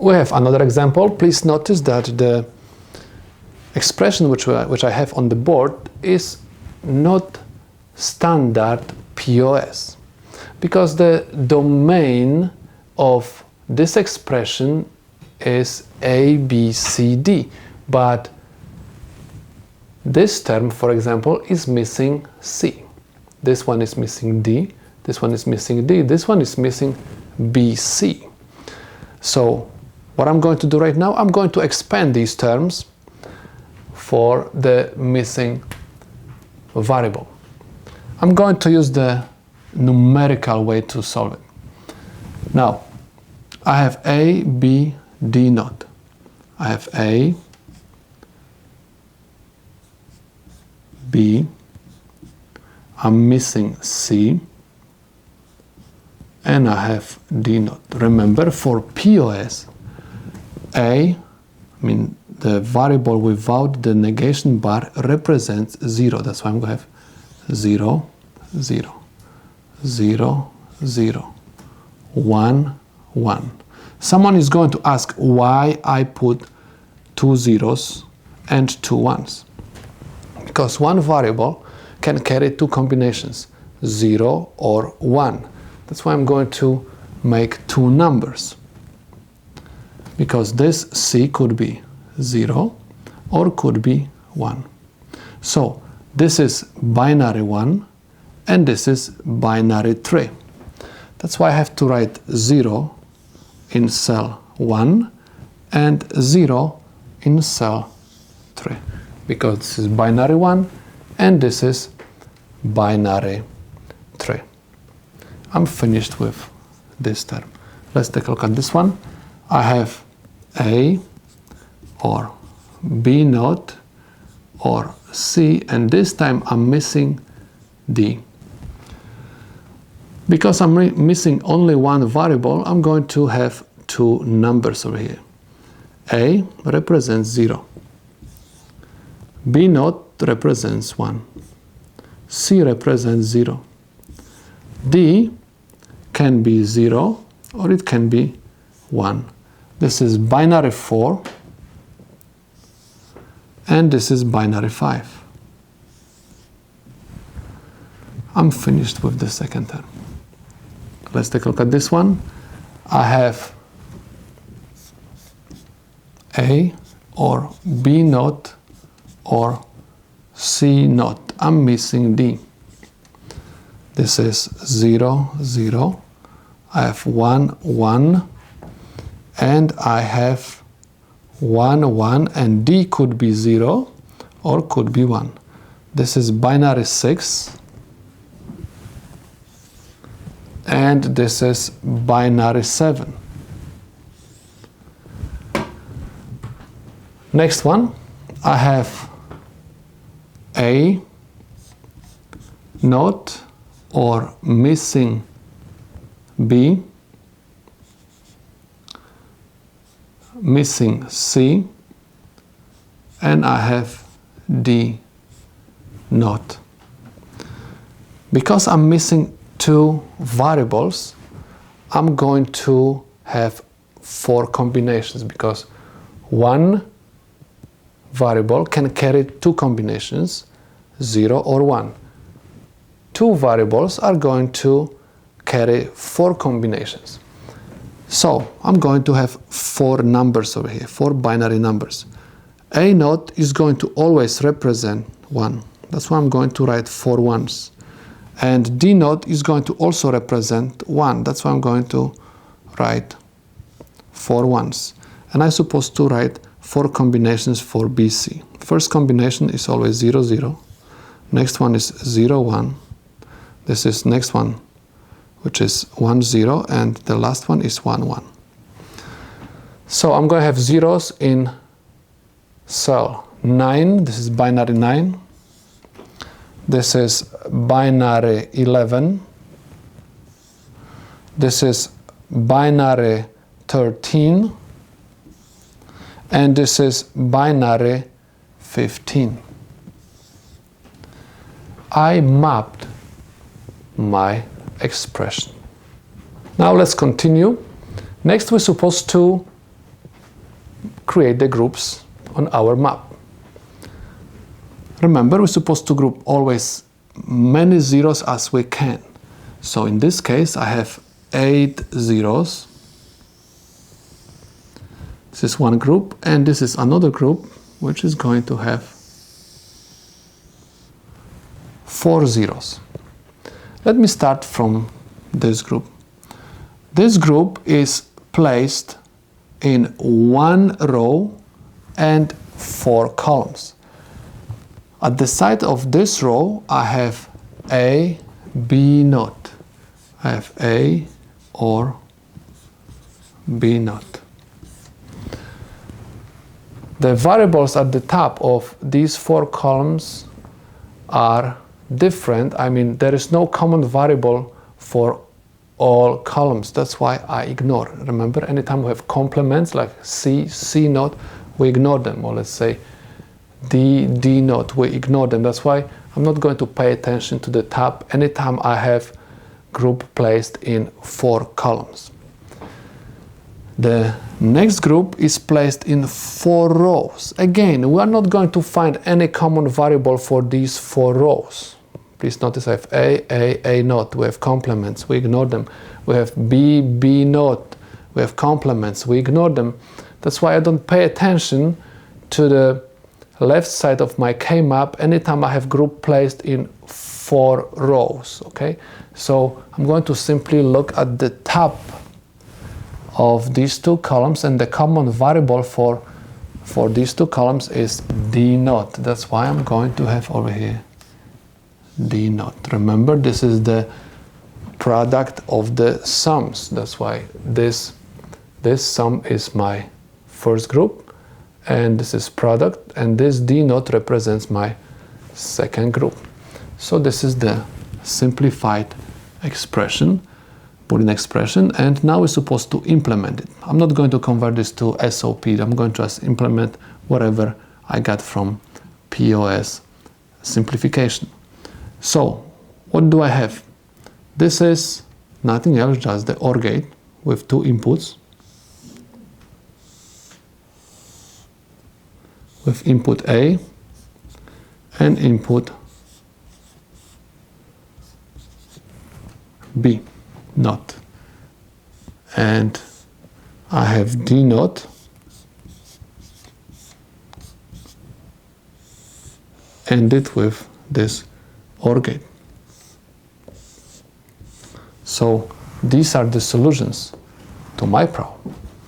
We have another example. Please notice that the expression which I have on the board is not standard POS, because the domain of this expression is A, B, C, D, but this term, for example, is missing C. This one is missing D, this one is missing D, this one is missing B, C. So what I'm going to do right now, I'm going to expand these terms for the missing variable. I'm going to use the numerical way to solve it. Now, I have A, B, D naught. I have A, B, I'm missing C, and I have D naught. Remember, for POS, A, the variable without the negation bar represents 0. That's why I'm going to have 0, 0, 0, 0, 1, 1. Someone is going to ask why I put 2 zeros and 2 ones. Because one variable can carry 2 combinations, 0 or 1. That's why I'm going to make 2 numbers. Because this C could be 0 or could be 1. So this is binary 1 and this is binary 3. That's why I have to write 0 in cell 1 and 0 in cell 3. Because this is binary 1 and this is binary 3. I'm finished with this term. Let's take a look at this one. I have A or B naught or C, and this time I'm missing D. Because I'm missing only one variable, I'm going to have 2 numbers over here. A represents 0. B naught represents 1. C represents 0. D can be 0 or it can be 1. This is binary 4 and this is binary 5. I'm finished with the second term. Let's take a look at this one. I have A or B naught or C naught. I'm missing D. This is 0, 0. I have 1, 1. And I have 1, 1. And D could be 0 or could be 1. This is binary 6. And this is binary 7. Next one, I have A naught or missing B, missing C, and I have D naught. Because I'm missing 2 variables, I'm going to have 4 combinations, because one variable can carry 2 combinations, 0 or 1. 2 variables are going to carry 4 combinations. So I'm going to have 4 numbers over here, 4 binary numbers. A naught is going to always represent 1. That's why I'm going to write 4 ones. And D naught is going to also represent 1. That's why I'm going to write 4 ones. And I'm supposed to write 4 combinations for BC. First combination is always 0, 0. Next one is 0, 1. This is next one, which is 1, 0. And the last one is 1, 1. So I'm going to have zeros in cell 9. This is binary 9. This is binary 11. This is binary 13. And this is binary 15. I mapped my expression. Now let's continue. Next we're supposed to create the groups on our map. Remember, we're supposed to group always many zeros as we can. So in this case, I have 8 zeros. This is one group, and this is another group, which is going to have 4 zeros. Let me start from this group. This group is placed in one row and 4 columns. At the side of this row, I have A, B naught. I have A or B naught. The variables at the top of these 4 columns are different. I mean, there is no common variable for all columns. That's why I ignore. Remember, anytime we have complements like C, C naught, we ignore them. Or let's say D, D naught, we ignore them. That's why I'm not going to pay attention to the top anytime I have group placed in 4 columns. The next group is placed in 4 rows. Again, we are not going to find any common variable for these 4 rows. Please notice I have A naught, we have complements, we ignore them. We have B, B naught, we have complements, we ignore them. That's why I don't pay attention to the left side of my K-map anytime I have group placed in 4 rows, okay? So I'm going to simply look at the top of these 2 columns, and the common variable for these 2 columns is D naught. That's why I'm going to have over here D naught. Remember, this is the product of the sums. That's why this sum is my first group, and this is product, and this D naught represents my second group. So this is the simplified expression, Boolean expression, and now we're supposed to implement it. I'm not going to convert this to SOP. I'm going to just implement whatever I got from POS simplification. So what do I have? This is nothing else, just the OR gate with 2 inputs, with input A and input B naught, and I have D naught ended with this OR gate. So these are the solutions to my problem.